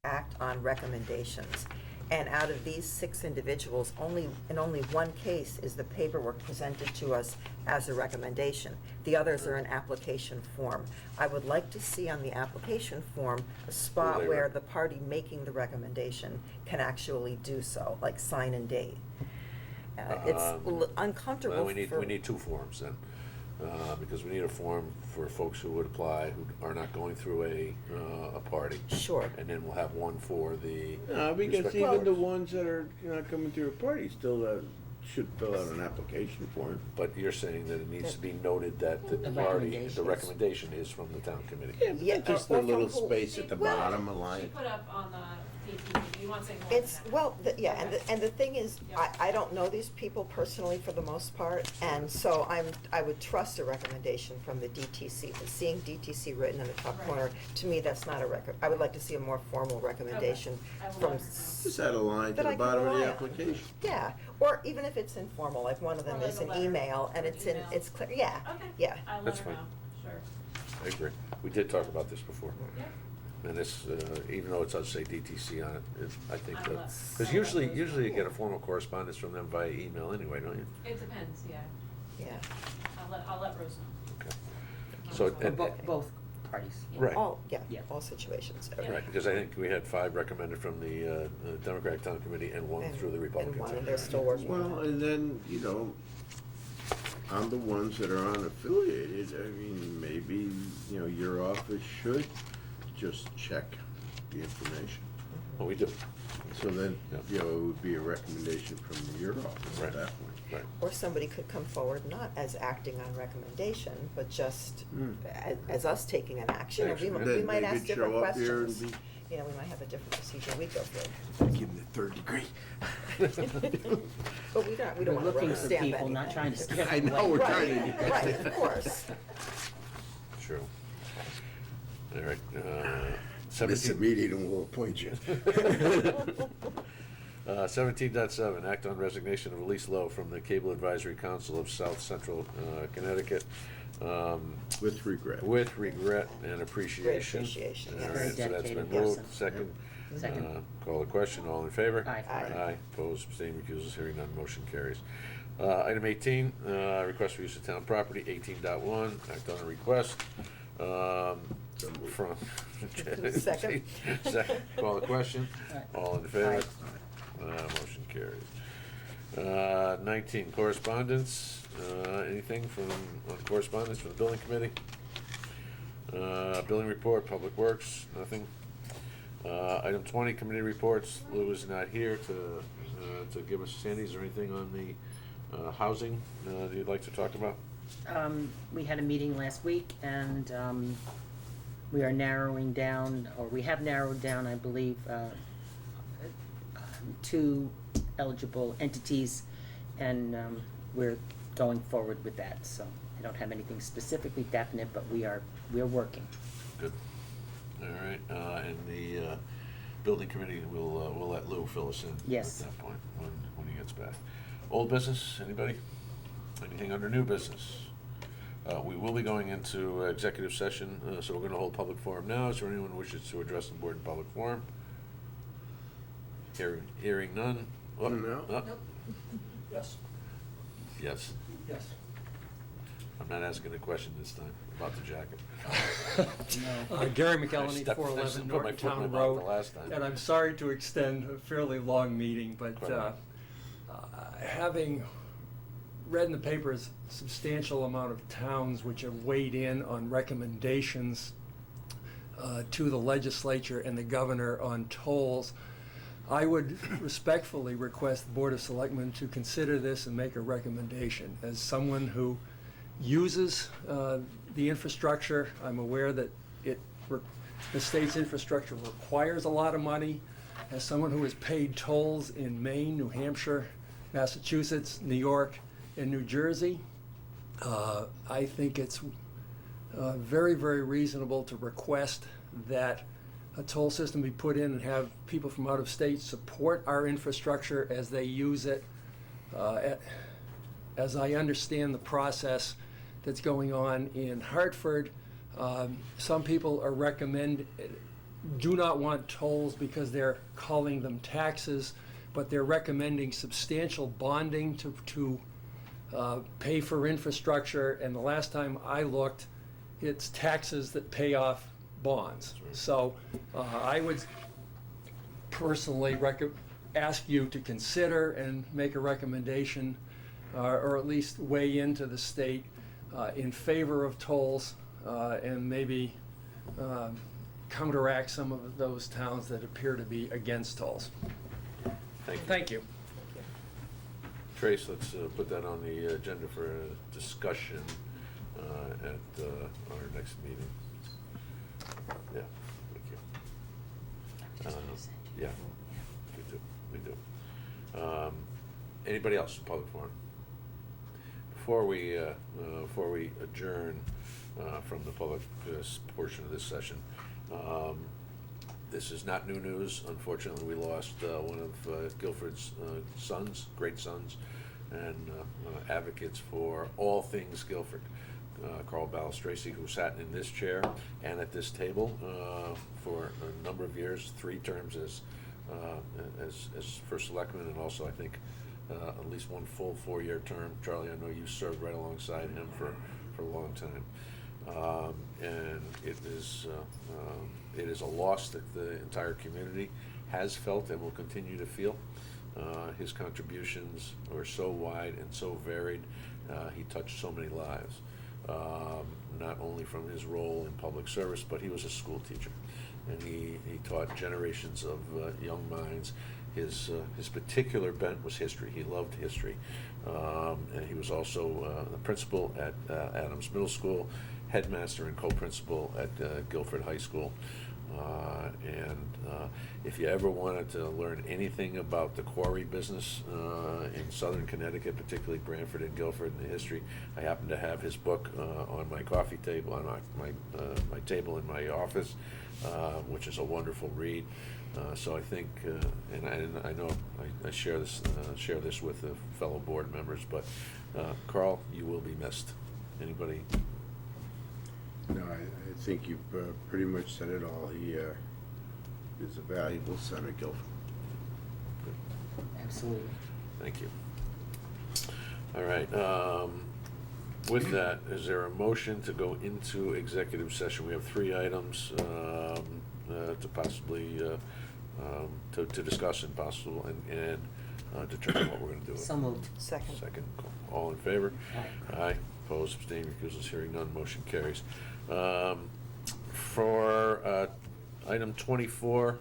act on recommendations. And out of these 6 individuals, in only one case is the paperwork presented to us as a recommendation. The others are an application form. I would like to see on the application form a spot where the party making the recommendation can actually do so, like sign and date. It's uncomfortable. Well, we need 2 forms then. Because we need a form for folks who would apply who are not going through a party. Sure. And then we'll have one for the. Because even the ones that are not coming through a party still should fill out an application form. But you're saying that it needs to be noted that the party, the recommendation is from the town committee. Yeah, just a little space at the bottom, a She line. put up on the DTV, you want to say more It's, than that? well, and the thing is, I don't know these people personally for the most part, and so I would trust a recommendation from the DTC, but seeing DTC written in the top Right. corner, to me, that's not a record. I would like to see a more formal recommendation Okay. I will from. let her know. Just add a line to that I the can bottom of the rely on. application. Yeah, or even if it's informal, like one of them Or like is a an letter, email, and like it's email. it's clear, yeah, Okay. yeah. I'll let That's her fine. know, sure. I agree. We did talk about this before. Yep. And this, even though it does say DTC on it, I think I that, will. because usually you get a formal correspondence from them via email anyway, don't you? It depends, yeah. Yeah. I'll let Rose know. Okay. So, For both parties. right. All Yeah. all situations. Yeah. Right, because I think we had 5 recommended from the Democratic Town Committee and 1 through the Republican. And Town they're still working on Well, it. and then, on the ones that are unaffiliated, I mean, maybe, your office should just check the information. Well, we do. So then, Yeah. it would be a recommendation from your office Right. at that point. Right. Or somebody could come forward not as acting on recommendation, but just Hmm. as us taking an action. Or we Then might they ask could different show up here and questions. be- We might have a different procedure we go through. Give them the 3rd degree. But we don't We're want to looking rubber for stamp people, not anything. trying to scare I them know, away. we're Right, trying to. right, of course. True. All right. Miss a 17. meeting and we'll appoint you. 17.7, act on resignation of Elise Lowe from the Cable Advisory Council of South Central Connecticut. With regret. With regret and appreciation. Great appreciation, All yes. right, so that's Dedicated been moved. person. Second. Second. Call the question, all in favor? Aye. Aye. Opposed, abstaining, recusals, hearing none, motion carries. Item 18, request for use of town property, 18.1, act on a request from. Second. Second, call the question, Aye. all in favor? Motion carries. 19, correspondence, anything on correspondence from the building committee? Building report, public works, nothing. Item 20, committee reports. Lou is not here to give us, Sandy, is there anything on the housing that you'd like to talk about? We had a meeting last week, and we are narrowing down, or we have narrowed down, I believe, 2 eligible entities, and we're going forward with that. So I don't have anything specifically definite, but we're working. Good. All right, and the building committee will let Lou fill us in. Yes. At that point, when he gets back. Old business, anybody? Anything under new business? We will be going into executive session, so we're going to hold public forum now. Is there anyone who wishes to address the board in public forum? Hearing none? Oh, No. oh, Nope. Yes, yes. yes. I'm not asking a question this time about the jacket. Gary I McElhenney, stepped- I 411 put my Norton foot in my Town mouth Road. the last time. And I'm sorry to extend a fairly long meeting, but Quite all having read in the papers a substantial amount of towns which have weighed in on recommendations to the legislature and the governor on tolls, I would respectfully request the Board of Selectmen to consider this and make a recommendation. As someone who uses the infrastructure, I'm aware that the state's infrastructure requires a lot of money. As someone who has paid tolls in Maine, New Hampshire, Massachusetts, New York, and New Jersey, I think it's very, very reasonable to request that a toll system be put in and have people from out of state support our infrastructure as they use it. As I understand the process that's going on in Hartford, some people are do not want tolls because they're calling them taxes, but they're recommending substantial bonding to pay for infrastructure, and the last time I looked, it's taxes that pay off bonds. So I would personally ask you to consider and make a recommendation, or at least weigh into the state in favor of tolls, and maybe counteract some of those towns that appear to be against tolls. Thank you. Thank you. Trace, let's put that on the agenda for a discussion at our next meeting. Yeah, thank you. Yeah, we do. Anybody else in public forum? Before we adjourn from the public portion of this session, this is not new news. Unfortunately, we lost one of Guilford's sons, great sons, and advocates for all things Guilford. Carl Balistraci, who sat in this chair and at this table for a number of years, 3 terms as first selectman, and also I think at least 1 full 4-year term. Charlie, I know you served right alongside him for a long time, and it is a loss that the entire community has felt and will continue to feel. His contributions were so wide and so varied. He touched so many lives, not only from his role in public service, but he was a school teacher, and he taught generations of young minds. His particular bent was history. He loved history, and he was also the principal at Adams Middle School, headmaster and co-principal at Guilford High School. If you ever wanted to learn anything about the quarry business in southern Connecticut, particularly Branford and Guilford, and the history, I happen to have his book on my coffee table, on my table in my office, which is a wonderful read. So I think, and I know I share this with the fellow board members, but Carl, you will be missed. Anybody? No, I think you've pretty much said it all. He is a valuable son of Guilford. Absolutely. Thank you. All right. With that, is there a motion to go into executive session? We have 3 items to possibly to discuss and possible and determine what we're going to do. So moved. Second. All in favor? Aye. Aye. Opposed, abstaining, recusals, hearing none, motion carries. For item 24,